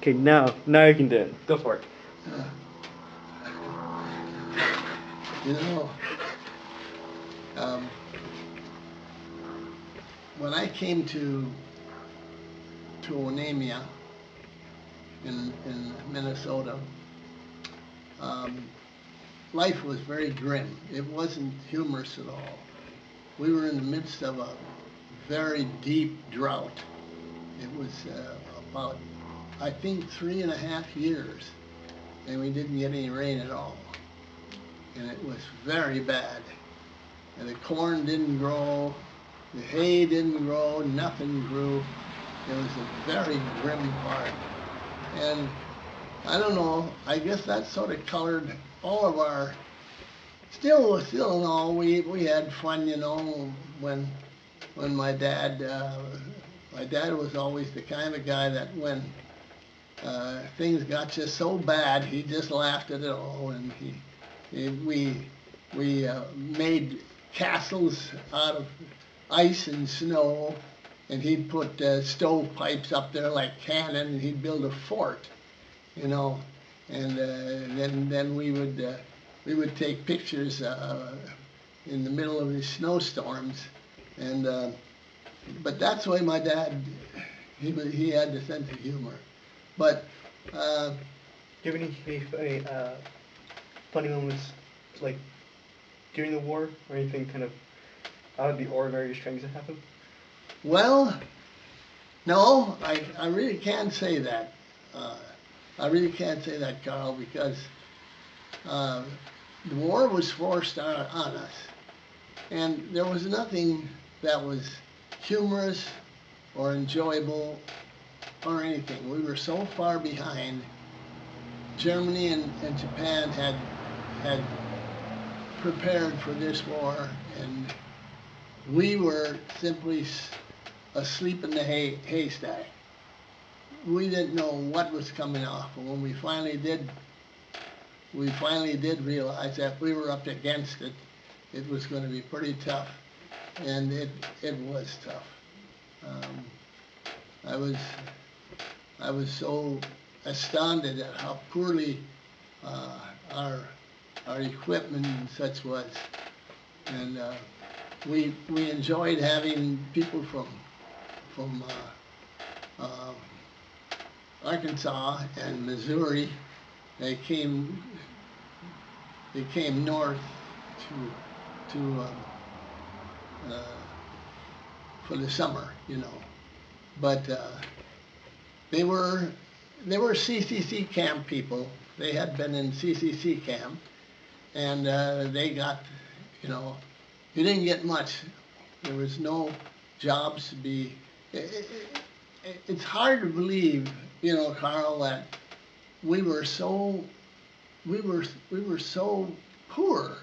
Okay, now you can do it. Go for it. Uh, you know, um, when I came to Onamia in Minnesota, um, life was very grim. It wasn't humorous at all. We were in the midst of a very deep drought. It was about, I think, 3.5 years, and we didn't get any rain at all. And it was very bad. And the corn didn't grow, the hay didn't grow, nothing grew. It was a very grim part. And I don't know, I guess that sort of colored all of our, still in all, we had fun, when my dad was always the kind of guy that when things got just so bad, he just laughed at it all, and we made castles out of ice and snow, and he'd put stovepipes up there like cannon, and he'd build a fort, you know, and then we would take pictures in the middle of these snowstorms, and but that's the way my dad, he had the sense of humor. But uh, Do you have any funny moments, like during the war, or anything kind of out of the ordinary, strange that happened? well, no, I really can't say that. Uh, I really can't say that, Carl, because uh, the war was forced on us, and there was nothing that was humorous or enjoyable or anything. We were so far behind. Germany and Japan had prepared for this war, and we were simply asleep in the haystack. We didn't know what was coming off, and when we finally did realize that we were up against it. It was going to be pretty tough, and it was tough. Um, I was I was so astounded at how poorly uh, our our equipment and such was, and we enjoyed having people from Arkansas and Missouri. They came they came north to uh, for the summer, but they were they were CCC camp people. They had been in CCC camp, and they got, you know, you didn't get much. There was no jobs to be. It's hard to believe, Carl, that we were so we were so poor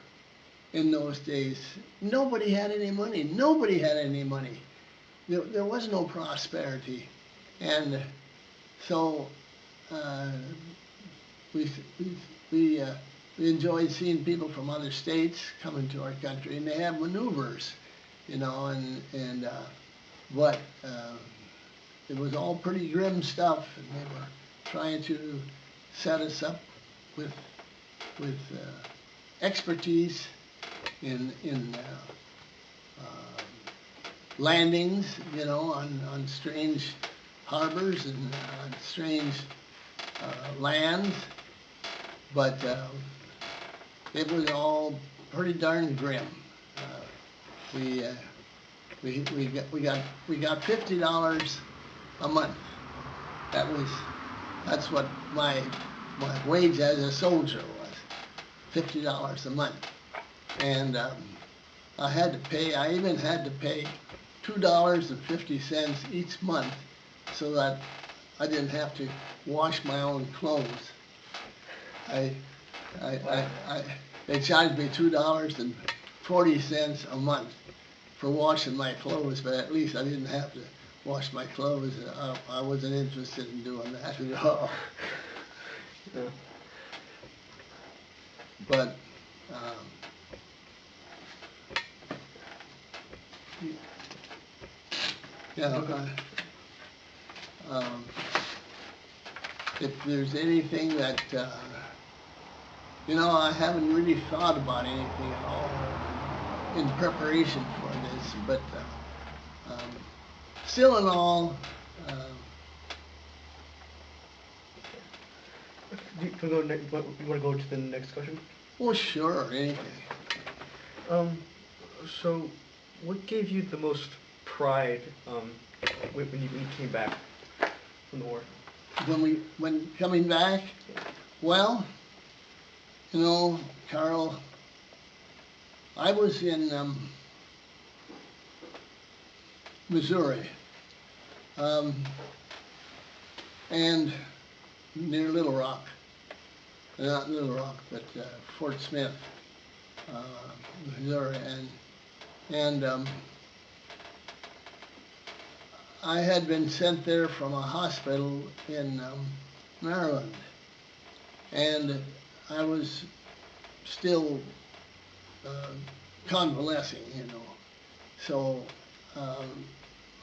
in those days. Nobody had any money. Nobody had any money. There was no prosperity, and so uh, we we we, uh, we enjoyed seeing people from other states coming to our country, and they have maneuvers, and but it was all pretty grim stuff, and they were trying to set us up with expertise in landings, on strange harbors and on strange lands, but it was all pretty darn grim. Uh, we, uh, we got $50 a month. That's what my wage as a soldier was, $50 a month, and I even had to pay $2.50 each month so that I didn't have to wash my own clothes. I, they charged me $2.40 a month for washing my clothes, but at least I didn't have to wash my clothes. I wasn't interested in doing that at all. Yeah. But um, you know, um, if there's anything that, I haven't really thought about anything at all in preparation for this, but still in all, uh, You want to go to the next question? well, sure, anything. Um, so, what gave you the most pride when you came back from the war? When coming back, well, Carl, I was in Missouri, and near Little Rock, not Little Rock, but Fort Smith, uh, Missouri, and I had been sent there from a hospital in Maryland, and I was still convalescing, So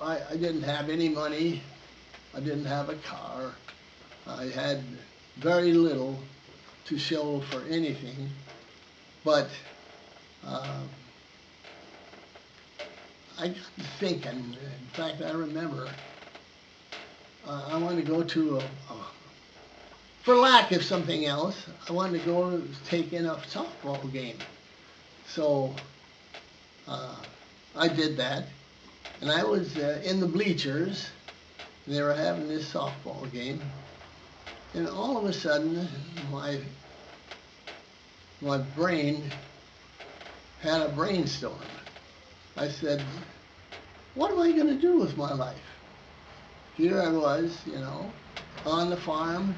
I didn't have any money. I didn't have a car. I had very little to show for anything, but I got to thinking. In fact, I remember I wanted to go to for lack of something else, I wanted to go take in a softball game. So I did that, and I was in the bleachers. They were having this softball game, and all of a sudden, my brain had a brainstorm. I said, what am I going to do with my life? Here I was, on the farm,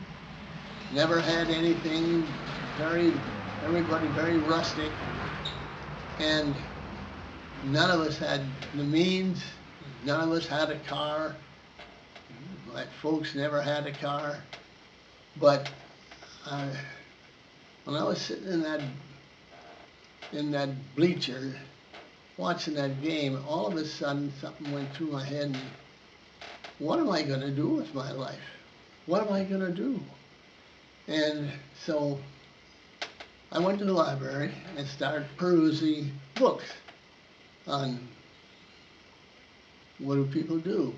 never had anything, everybody very rustic, and none of us had the means, none of us had a car. My folks never had a car, but when I was sitting in that bleacher watching that game, all of a sudden something went through my head. And, what am I going to do with my life? What am I going to do? And so I went to the library and started perusing books on what do people do,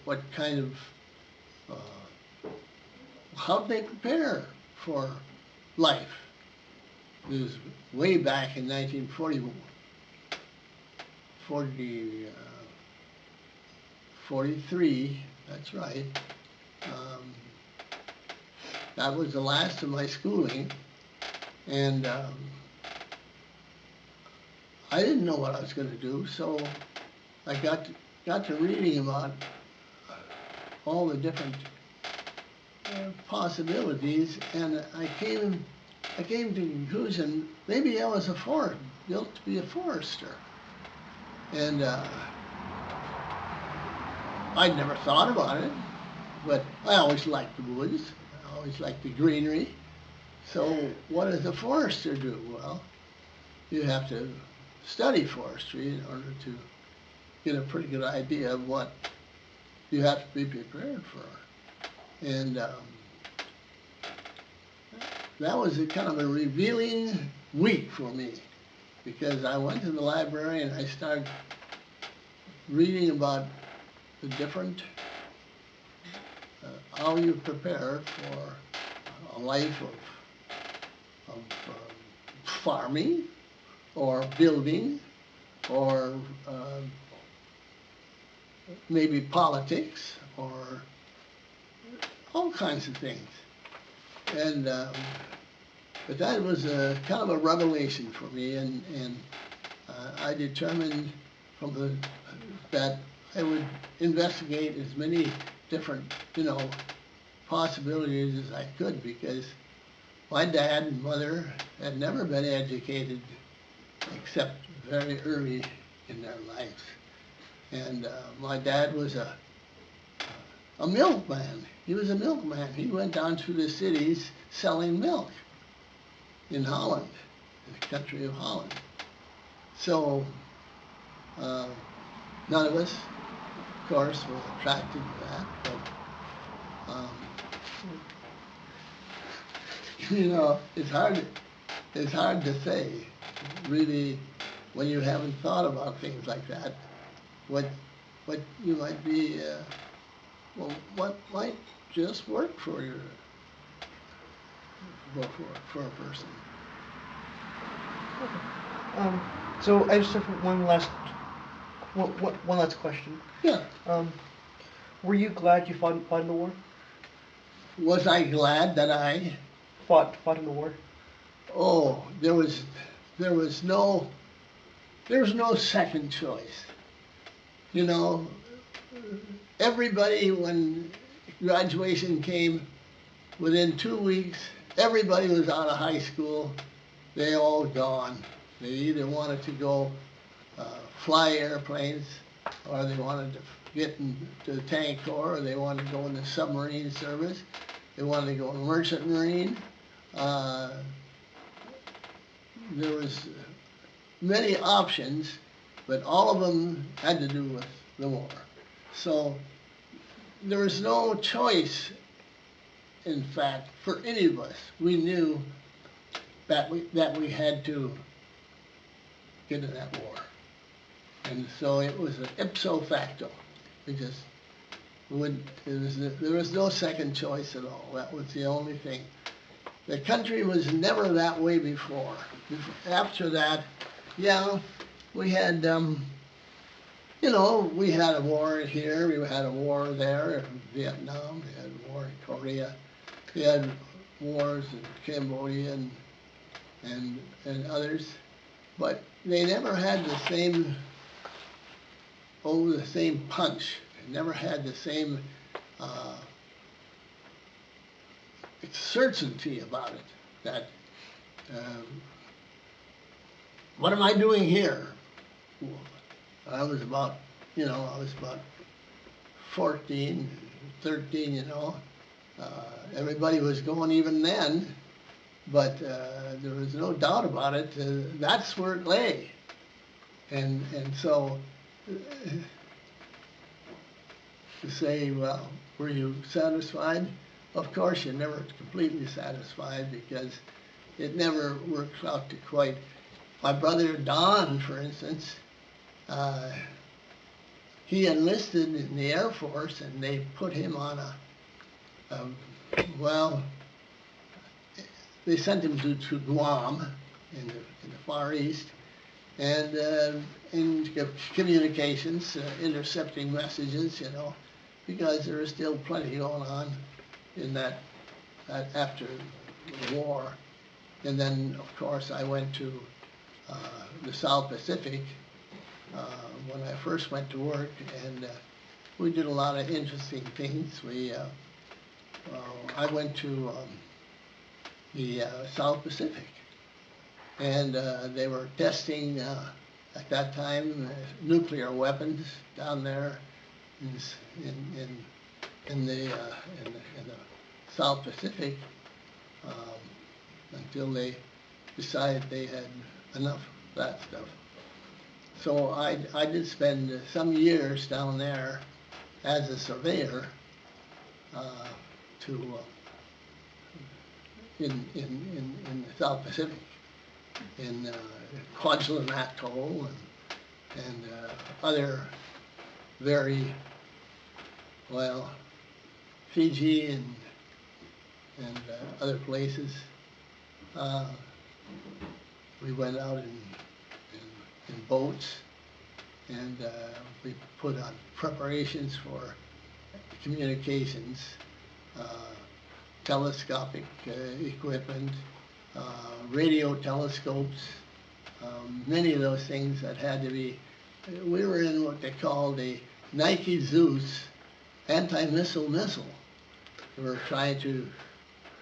what kind of, how do they prepare for life. It was way back in 43, that's right. That was the last of my schooling, and I didn't know what I was going to do, so I got to reading about all the different possibilities, and I came to the conclusion maybe I was built to be a forester, and I'd never thought about it, but I always liked the woods. I always liked the greenery. So what does a forester do? Well, you have to study forestry in order to get a pretty good idea of what you have to be prepared for. And that was kind of a revealing week for me, because I went to the library and I started reading about the different, how you prepare for a life of farming or building or maybe politics or all kinds of things. And but that was kind of a revelation for me, and I determined that I would investigate as many different, possibilities as I could, because my dad and mother had never been educated except very early in their lives. And my dad was a milkman. He was a milkman. He went down to the cities selling milk in Holland, in the country of Holland. So none of us, of course, were attracted to that. But You know, it's hard to say, really, when you haven't thought about things like that, what, what you might be, well, what might just work for your, for a person. So I just have one last question. Yeah. Were you glad you fought in the war? Was I glad that I? Fought in the war? Oh, there was no, second choice. You know, everybody, when graduation came, within 2 weeks, everybody was out of high school. They all gone. They either wanted to go fly airplanes, or they wanted to get into the tank corps, or they wanted to go in the submarine service. They wanted to go in the merchant marine. There was many options, but all of them had to do with the war. So there was no choice, in fact, for any of us. We knew that we had to get in that war. And so it was an ipso facto. We just would, there was no second choice at all. That was the only thing. The country was never that way before. After that, yeah, we had, you know, we had a war here, we had a war there in Vietnam, we had a war in Korea, we had wars in Cambodia and others, but they never had the same, the same punch. They never had the same certainty about it, that what am I doing here? I was about, you know, 14, 13, you know. Everybody was going even then, but there was no doubt about it. That's where it lay. And so to say, well, were you satisfied? Of course, you're never completely satisfied, because it never works out to quite. My brother Don, for instance, he enlisted in the Air Force, and they put him on well, they sent him to Guam in the Far East, and in communications, intercepting messages, you know, because there was still plenty going on in that after the war. And then, of course, I went to the South Pacific when I first went to work, and we did a lot of interesting things. I went to the South Pacific, and they were testing at that time nuclear weapons down there in the South Pacific, until they decided they had enough of that stuff. So I did spend some years down there as a surveyor in the South Pacific, in Kwajalein Atoll and other very, well, Fiji and other places. We went out in boats, and we put on preparations for communications, telescopic equipment, radio telescopes, many of those things that had to be. We were in what they called a Nike Zeus anti-missile missile. We were trying to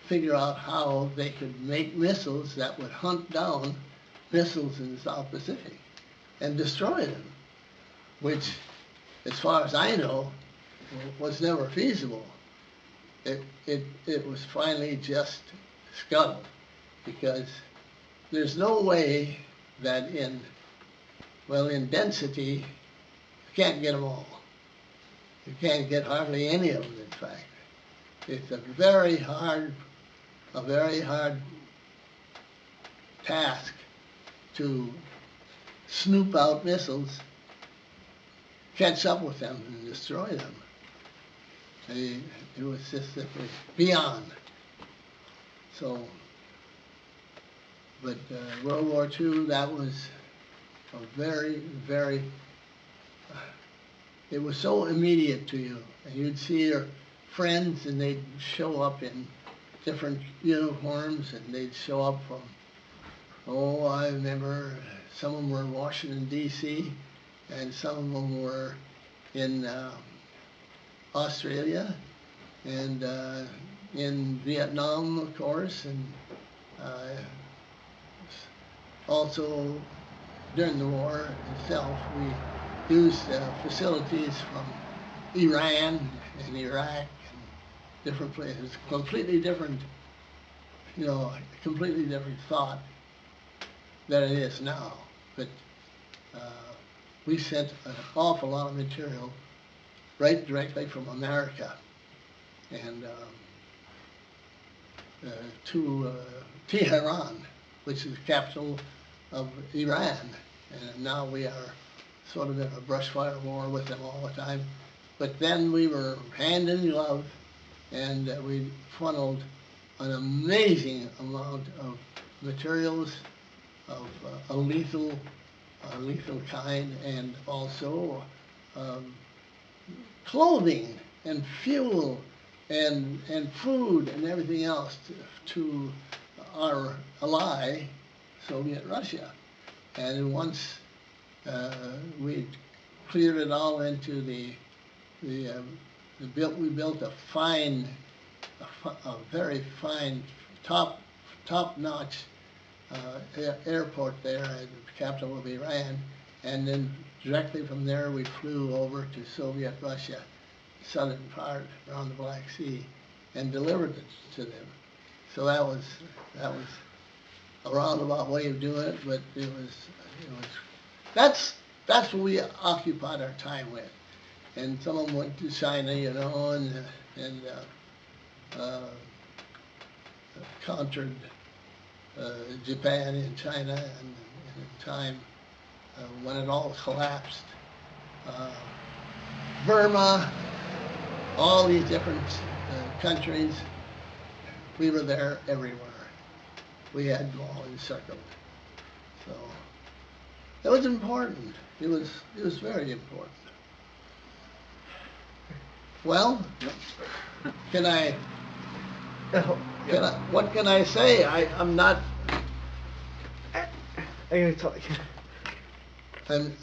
figure out how they could make missiles that would hunt down missiles in the South Pacific and destroy them, which, as far as I know, was never feasible. It was finally just scuttled, because there's no way that in density, you can't get them all. You can't get hardly any of them, in fact. It's a very hard a very hard task to snoop out missiles, catch up with them, and destroy them. It was just simply beyond. So, but World War II, that was a very, very, it was so immediate to you. And you'd see your friends and they'd show up in different uniforms, and they'd show up from, oh, I remember some of them were in Washington, D.C., and some of them were in Australia, and in Vietnam, of course, and also during the war itself, we used facilities from Iran and Iraq and different places, completely different, completely different thought than it is now. But we sent an awful lot of material right directly from America and to Tehran, which is the capital of Iran. And now we are sort of in a brush fire war with them all the time. But then we were hand in glove, and we funneled an amazing amount of materials of a lethal kind, and also clothing and fuel and food and everything else to our ally, Soviet Russia. And once we cleared it all into we built a very fine, top-notch airport there at the capital of Iran, and then directly from there we flew over to Soviet Russia, southern part around the Black Sea, and delivered it to them. So that was a roundabout way of doing it, but that's what we occupied our time with. And some of them went to China, and conquered Japan and China, and in time when it all collapsed, Burma, all these different countries, we were there everywhere. We had them all encircled. So it was important. It was very important. Well, what can I say? I'm not. I gotta talk. I'm